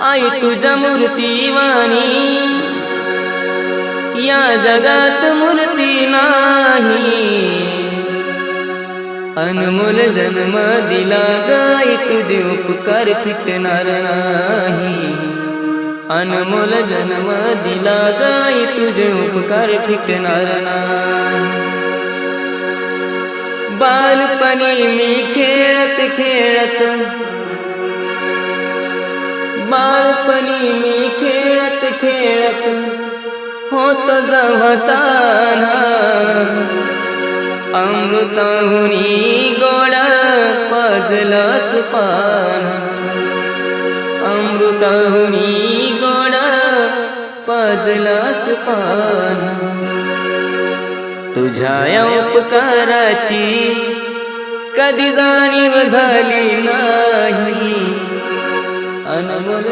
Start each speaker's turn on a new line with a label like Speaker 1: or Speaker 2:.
Speaker 1: आई तुझ्या मूर्तीवाणी या जगात मूर्ती नाही। अनमोल जन्म दिला गाई तुझे उपकार फिटणार नाही। अनमोल जन्म दिला गाई तुझे उपकार फिटणार नाही। बालपणी मी खेळत खेळत बालपणी मी खेळत खेळत होत जवताना अमृताहुनी गोड पाजलास पान। अमृताहुनी गोड पाजलास पान। तुझ्या या उपकाराची कधी जाणीव झाली नाही। अनमोल